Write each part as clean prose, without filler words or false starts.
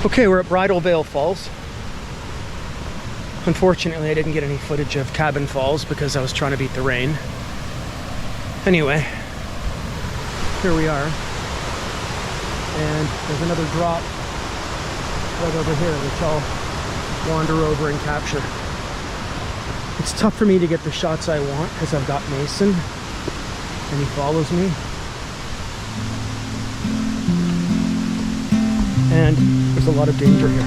Okay, we're at Bridal Falls. Unfortunately, I didn't get any footage of Cabin Falls because I was trying to beat the rain. Anyway, here we are. And there's another drop right over here, which I'll wander over and capture. It's tough for me to get the shots I want because I've got Mason and he follows me. And there's a lot of danger here.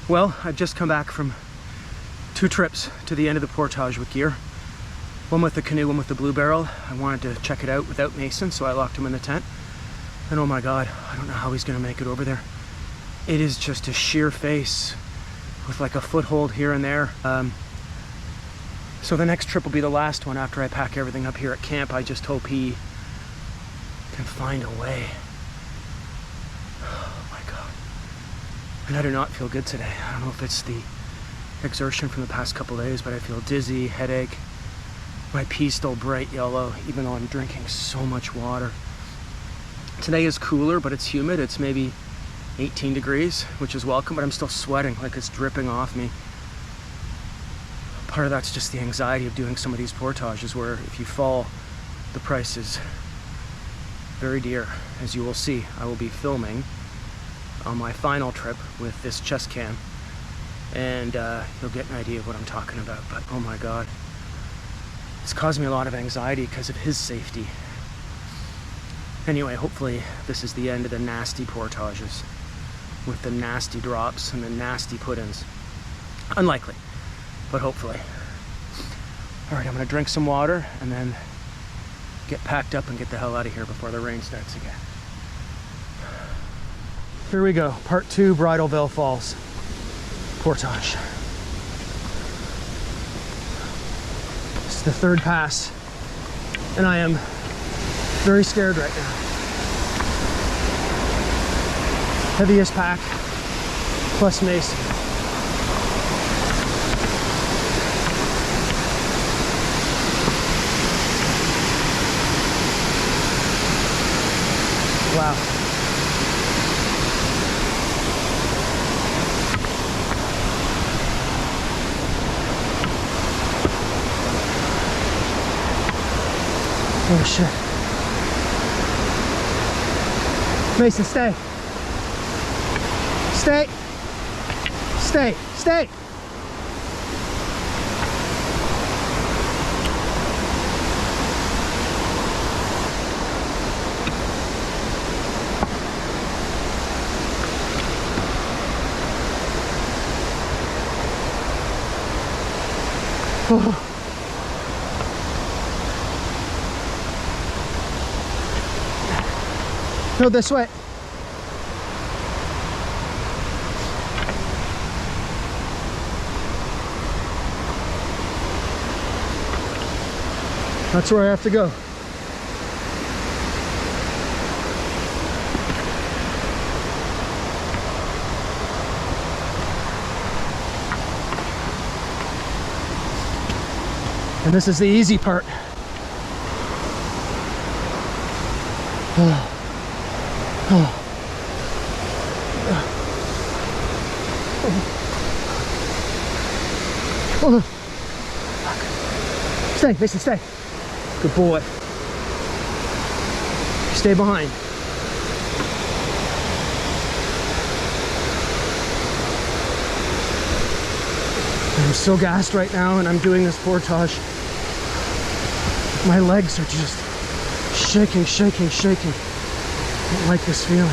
Well, I've just come back from 2 trips to the end of the portage with gear. One with the canoe, one with the Blue Barrel. I wanted to check it out without Mason, so I locked him in the tent. And oh my God, I don't know how he's gonna make it over there. It is just a sheer face with like a foothold here and there. So the next trip will be the last one after I pack everything up here at camp. I just hope he can find a way. And I do not feel good today. I don't know if it's the exertion from the past couple days, but I feel dizzy, headache. My pee's still bright yellow, even though I'm drinking so much water. Today is cooler, but it's humid. It's maybe 18 degrees, which is welcome, but I'm still sweating, like it's dripping off me. Part of that's just the anxiety of doing some of these portages where if you fall, the price is very dear. As you will see, I will be filming on my final trip with this chest cam, and you'll get an idea of what I'm talking about. But oh my God, it's caused me a lot of anxiety because of his safety. Anyway, hopefully this is the end of the nasty portages with the nasty drops and the nasty put-ins. Unlikely, but hopefully. All right, I'm gonna drink some water and then get packed up and get the hell out of here before the rain starts again. Here we go, part 2, Bridal Falls portage. It's the 3rd pass, and I am very scared right now. Heaviest pack, plus Mason. Wow. Oh shit. Mason, stay. Stay. Stay. Stay. Oh. Go this way. That's where I have to go. And this is the easy part. Stay, Mason, stay. Good boy. Stay behind. I'm so gassed right now, and I'm doing this portage. My legs are just shaking, shaking, shaking. I don't like this feeling.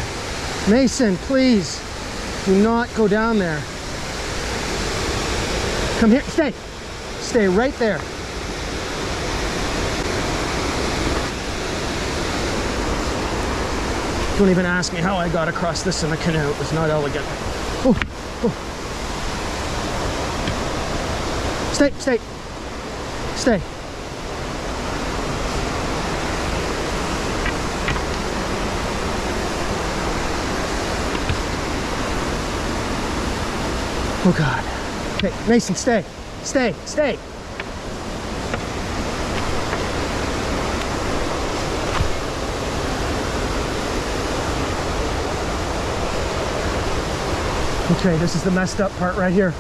Mason, please, do not go down there. Come here, stay. Stay right there. Don't even ask me how I got across this in a canoe. It was not elegant. Oh, oh. Stay, stay, stay. Oh God. Okay, Mason, stay, stay, stay. Okay, this is the messed up part right here.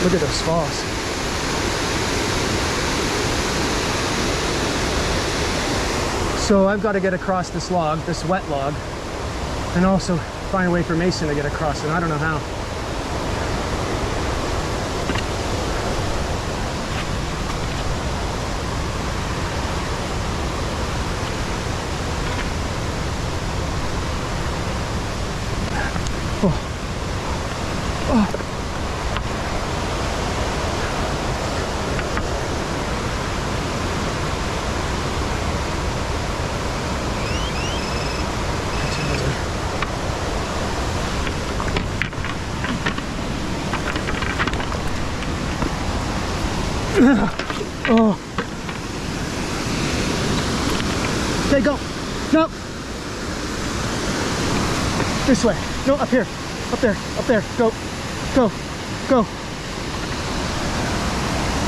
Look at those falls. So I've got to get across this log, this wet log, and also find a way for Mason to get across, and I don't know how. Oh. Oh. Oh. Okay, go. No. This way. No, up here. Up there. Up there. Go. Go. Go.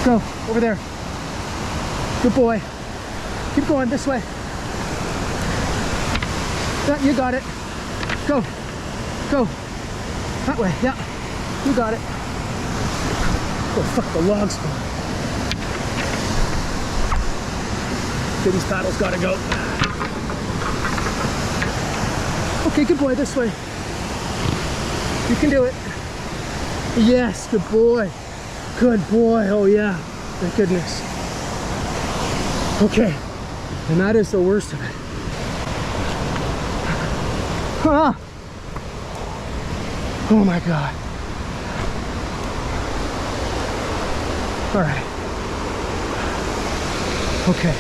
Go. Over there. Good boy. Keep going this way. Yeah, you got it. Go. Go. That way. Yeah. You got it. Oh, fuck, the log's gone. Okay, these paddles gotta go. Okay, good boy, this way. You can do it. Yes, good boy. Good boy, oh yeah. Thank goodness. Okay, and that is the worst of it. Ah! Oh my God. All right. Okay.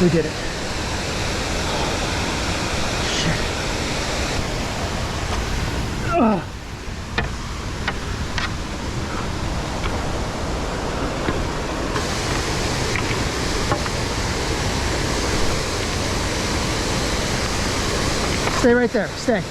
We did it. Shit. Ugh. Stay right there. Stay.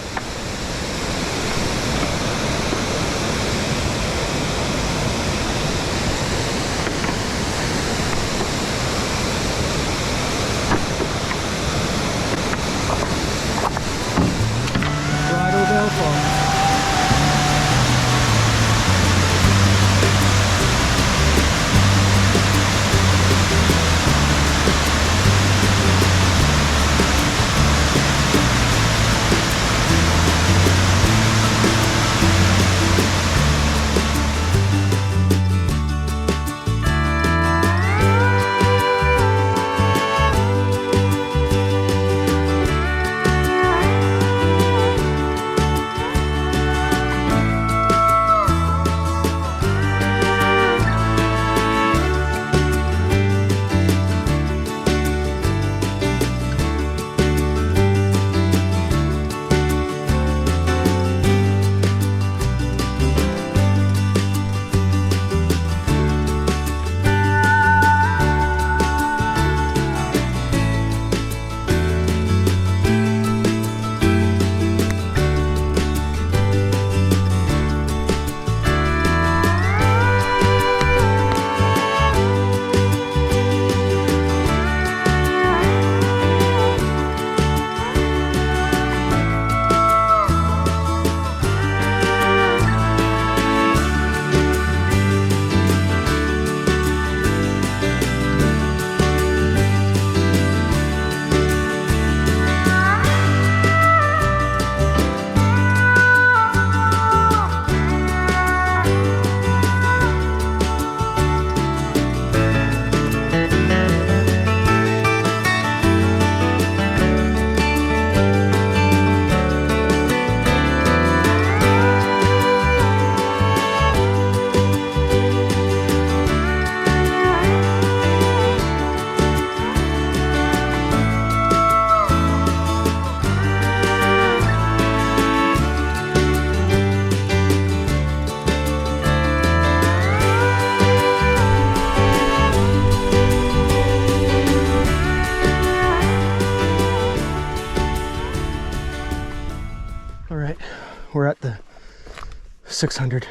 600.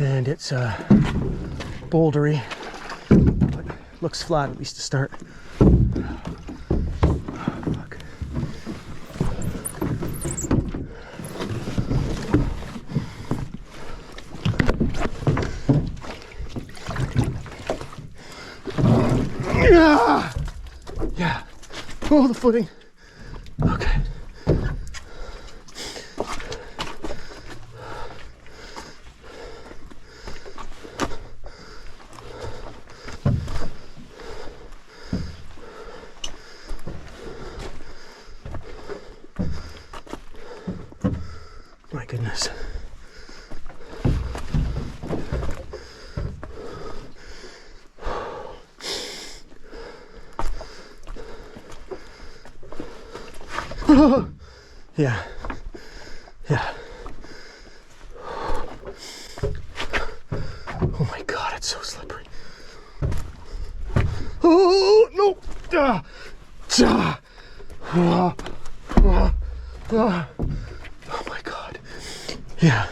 And it's bouldery, but looks flat at least to start. Fuck. Yeah. Oh, the footing. Okay. My goodness. Yeah. Yeah. Oh my God, it's so slippery. Oh, no. Oh my God. Yeah.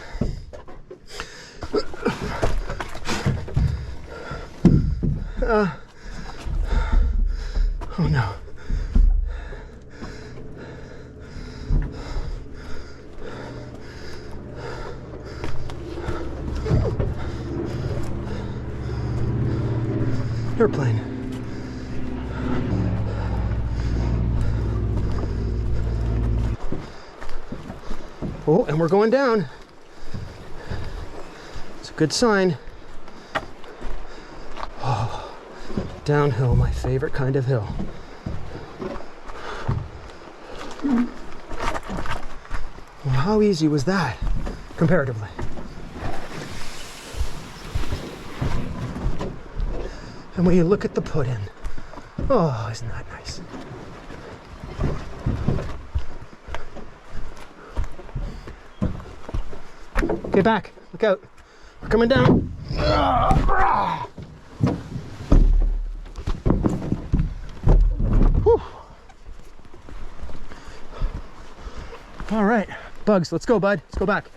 Oh no. Airplane. Oh, and we're going down. It's a good sign. Oh, downhill, my favorite kind of hill. Well, how easy was that, comparatively? And when you look at the put-in, oh, isn't that nice? Okay, back. Look out. We're coming down. Whew. All right, Bugs, let's go, bud. Let's go back.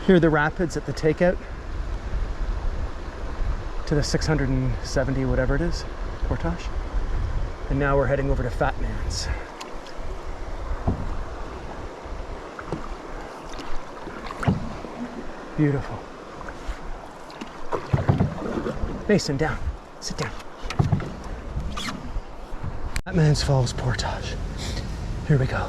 Here are the rapids at the takeout to the 670, whatever it is, portage. And now we're heading over to Fat Man's. Beautiful. Mason, down. Sit down. Fat Man's Falls portage. Here we go.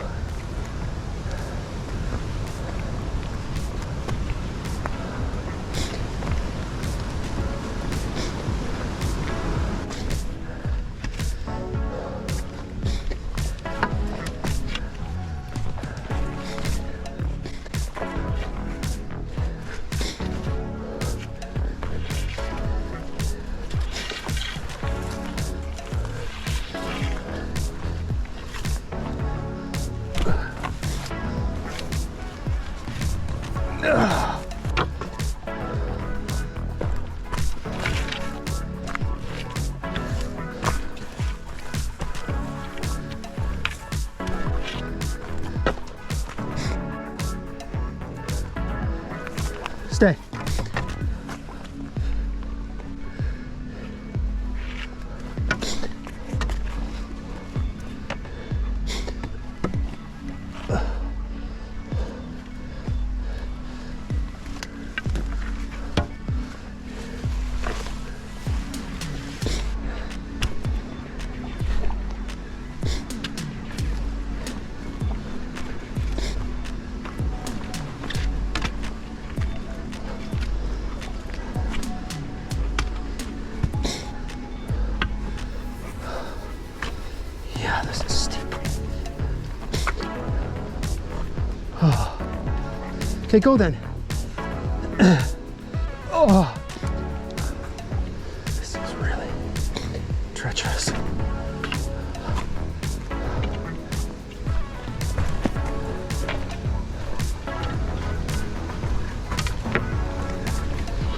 Stay. Yeah, this is steep. Oh. Okay, go then. Oh. This is really treacherous.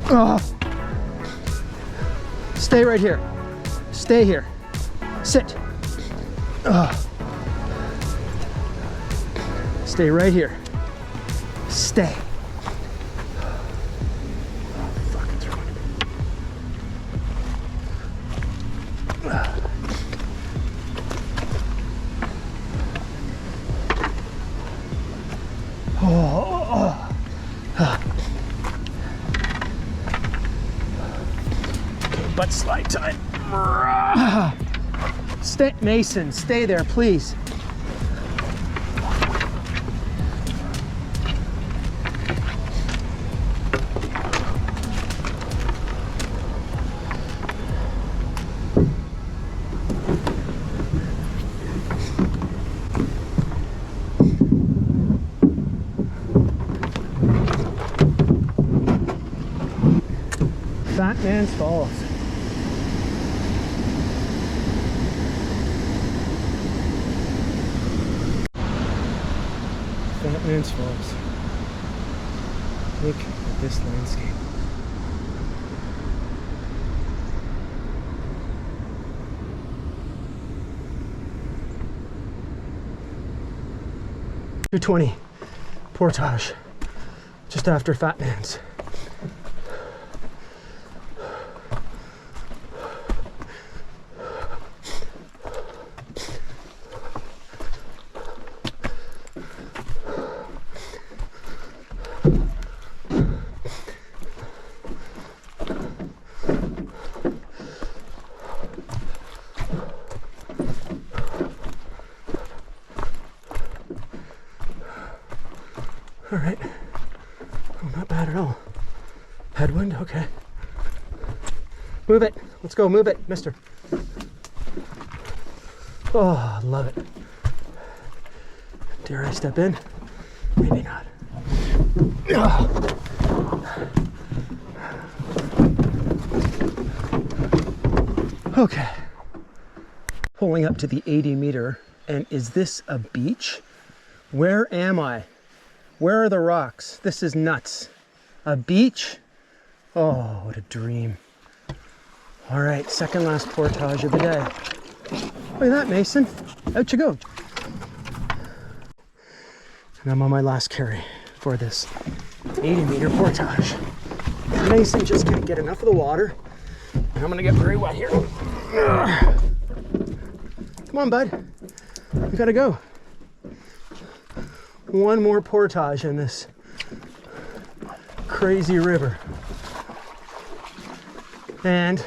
Oh. Stay right here. Stay here. Sit. Stay right here. Stay. Okay, butt slide time. Stay, Mason, stay there, please. Fat Man's Falls. Fat Man's Falls. Look at this landscape. .220 Portage, just after Fat Man's. All right, oh, not bad at all. Headwind, okay. Move it, let's go, move it, mister. Oh, love it. Dare I step in? Maybe not. Okay, pulling up to the 80 meter, and is this a beach? Where am I? Where are the rocks? This is nuts. A beach? Oh, what a dream. All right, second last portage of the day. Look at that, Mason. Out you go. And I'm on my last carry for this 80 meter portage. Mason just can't get enough of the water. And I'm gonna get very wet here. Come on, bud. We gotta go. One more portage in this crazy river. And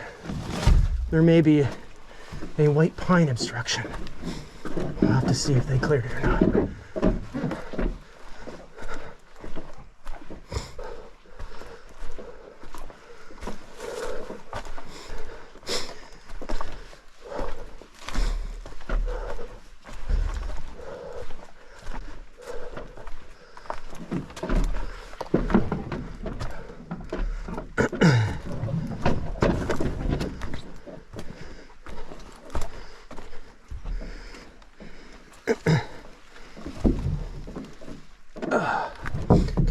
there may be a white pine obstruction. We'll have to see if they cleared it or not.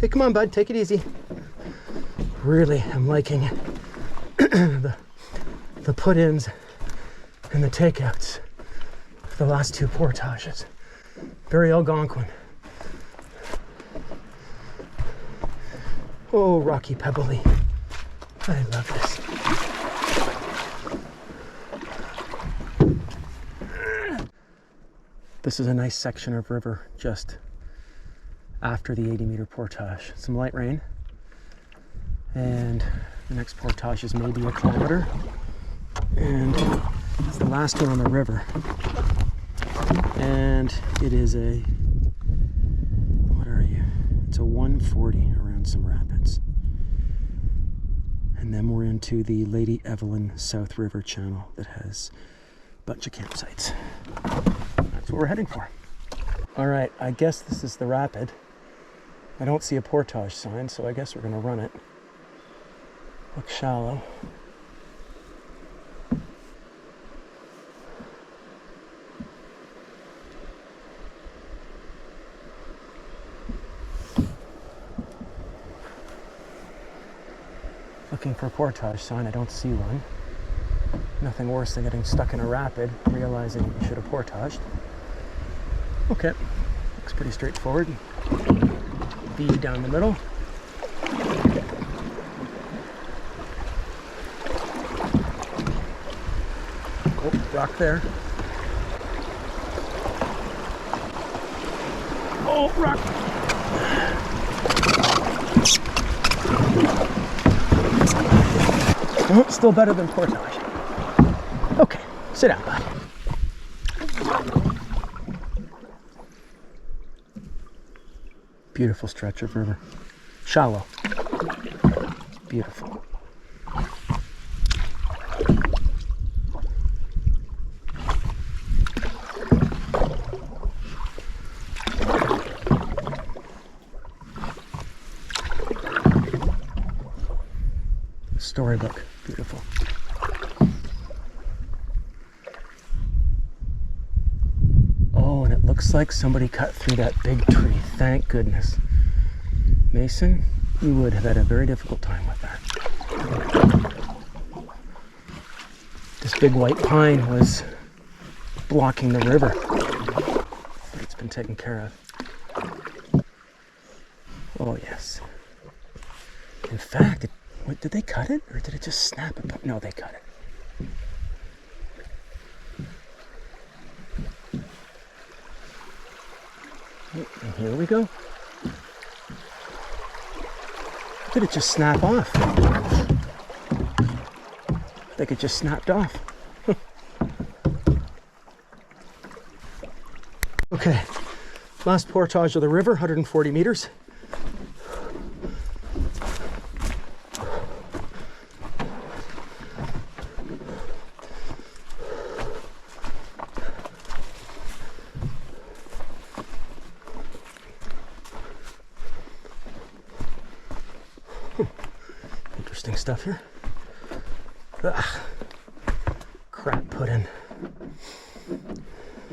Okay, come on, bud, take it easy. Really, I'm liking the put-ins and the takeouts for the last two portages. Very Algonquin. Oh, rocky pebbly. I love this. This is a nice section of river just after the 80 meter portage. Some light rain, and the next portage is maybe a kilometer, and it's the last one on the river, and it is a, what are you, it's a 140 around some rapids, and then we're into the Lady Evelyn South River channel that has a bunch of campsites. That's what we're heading for. All right, I guess this is the rapid. I don't see a portage sign, so I guess we're gonna run it. Looks shallow. Looking for a portage sign, I don't see one. Nothing worse than getting stuck in a rapid, realizing you should have portaged. Okay, looks pretty straightforward. V down the middle. Oh, rock there. Oh, rock. Oh, still better than portage. Okay, sit down, bud. Beautiful stretch of river. Shallow. Beautiful. Storybook. Beautiful. Oh, and it looks like somebody cut through that big tree. Thank goodness. Mason, you would have had a very difficult time with that. This big white pine was blocking the river, but it's been taken care of. Oh, yes. In fact, did they cut it, or did it just snap it? No, they cut it. And here we go. Did it just snap off? I think it just snapped off. Okay, last portage of the river, 140 meters. Interesting stuff here. Ugh. Crap pudding.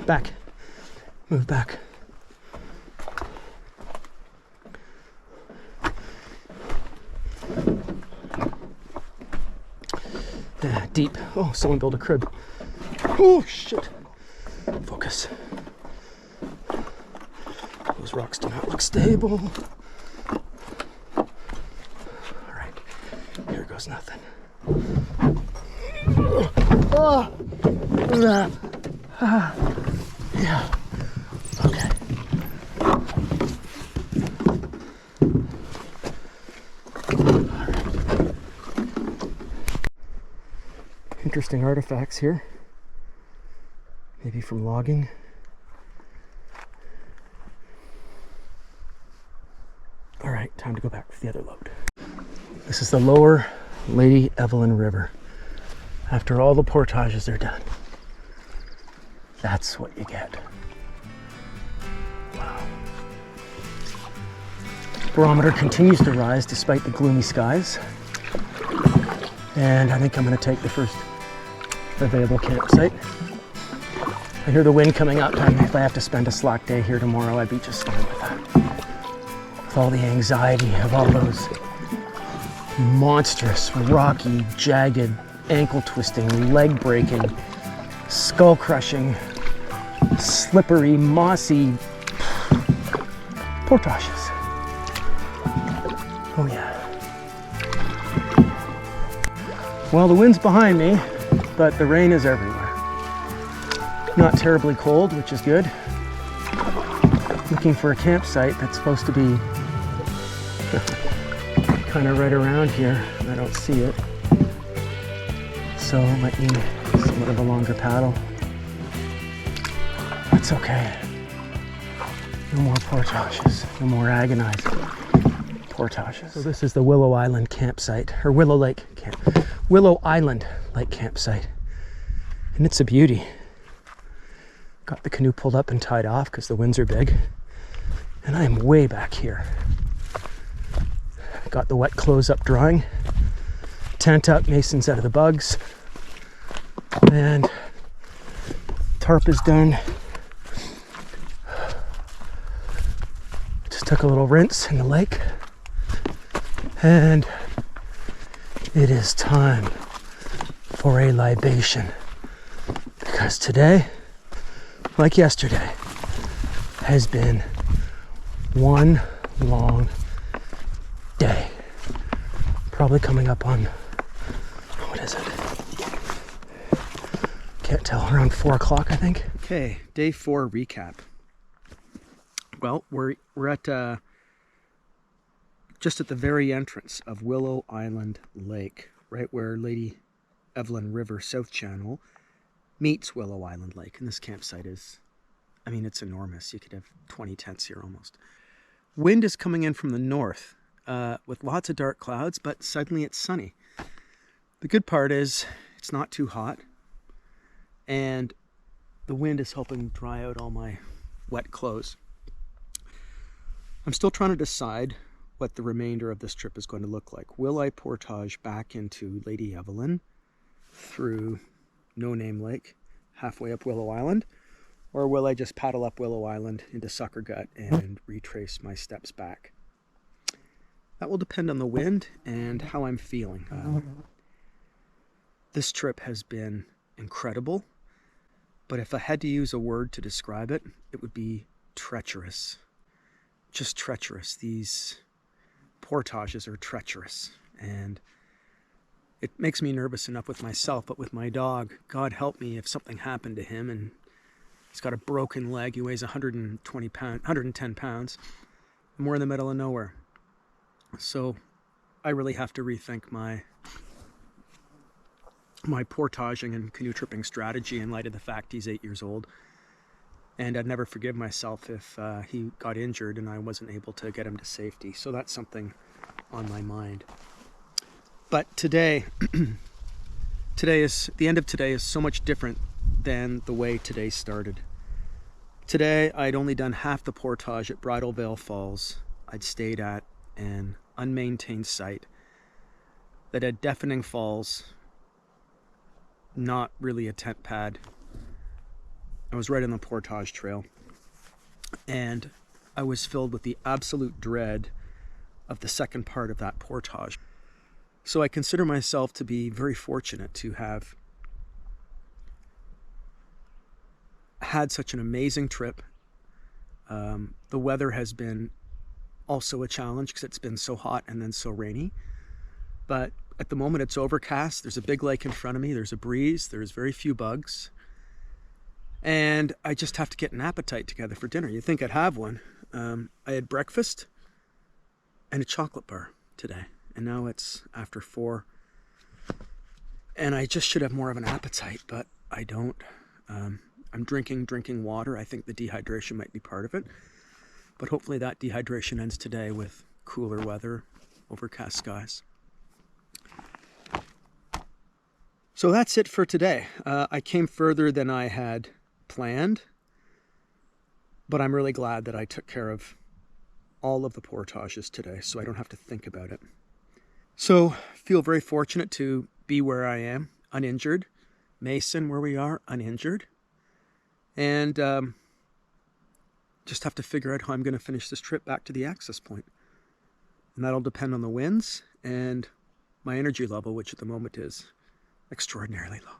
Back. Move back. Yeah, deep. Oh, someone built a crib. Oh, shit. Focus. Those rocks do not look stable. Nothing. Yeah. Okay. Alright. Interesting artifacts here. Maybe from logging. Alright, time to go back for the other load. This is the lower Lady Evelyn River. After all the portages are done, that's what you get. Wow. Barometer continues to rise despite the gloomy skies. And I think I'm going to take the first available campsite. I hear the wind coming up. If I have to spend a slack day here tomorrow, I'd be just fine with that. With all the anxiety of all those monstrous, rocky, jagged, ankle-twisting, leg-breaking, skull-crushing, slippery, mossy portages. Oh yeah. Well, the wind's behind me, but the rain is everywhere. Not terribly cold, which is good. Looking for a campsite that's supposed to be kind of right around here. I don't see it. So might need somewhat of a longer paddle. That's okay. No more portages. No more agonizing portages. So this is the Willow Island campsite, or Willow Island Lake campsite. And it's a beauty. Got the canoe pulled up and tied off because the winds are big. And I am way back here. Got the wet clothes up drying. Tent up, Mason's out of the bugs. And tarp is done. Just took a little rinse in the lake. And it is time for a libation. Because today, like yesterday, has been one long day. Probably coming up on, what is it? Can't tell, around 4 o'clock, I think. Okay, day 4 recap. Well, we're at just at the very entrance of Willow Island Lake, right where Lady Evelyn River South Channel meets Willow Island Lake. And this campsite is, I mean, it's enormous. You could have 20 tents here almost. Wind is coming in from the north with lots of dark clouds, but suddenly it's sunny. The good part is it's not too hot, and the wind is helping dry out all my wet clothes. I'm still trying to decide what the remainder of this trip is going to look like. Will I portage back into Lady Evelyn through No Name Lake, halfway up Willow Island, or will I just paddle up Willow Island into Sucker Gut and retrace my steps back? That will depend on the wind and how I'm feeling. This trip has been incredible, but if I had to use a word to describe it, it would be treacherous. Just treacherous. These portages are treacherous, and it makes me nervous enough with myself, but with my dog, God help me if something happened to him and he's got a broken leg. He weighs 110 pounds, and we're in the middle of nowhere. So I really have to rethink my portaging and canoe tripping strategy in light of the fact he's 8 years old. And I'd never forgive myself if he got injured and I wasn't able to get him to safety. So that's something on my mind. But today, the end of today is so much different than the way today started. Today, I'd only done half the portage at Bridal Vale Falls. I'd stayed at an unmaintained site that had deafening falls, not really a tent pad. I was right on the portage trail, and I was filled with the absolute dread of the second part of that portage. So I consider myself to be very fortunate to have had such an amazing trip. The weather has been also a challenge because it's been so hot and then so rainy. But at the moment it's overcast. There's a big lake in front of me. There's a breeze. There's very few bugs. And I just have to get an appetite together for dinner. You'd think I'd have one. I had breakfast and a chocolate bar today. And now it's after 4. And I just should have more of an appetite, but I don't. I'm drinking water. I think the dehydration might be part of it. But hopefully that dehydration ends today with cooler weather, overcast skies. So that's it for today. I came further than I had planned, but I'm really glad that I took care of all of the portages today, so I don't have to think about it. So feel very fortunate to be where I am, uninjured. Mason, where we are, uninjured. And just have to figure out how I'm going to finish this trip back to the access point. And that'll depend on the winds and my energy level, which at the moment is extraordinarily low.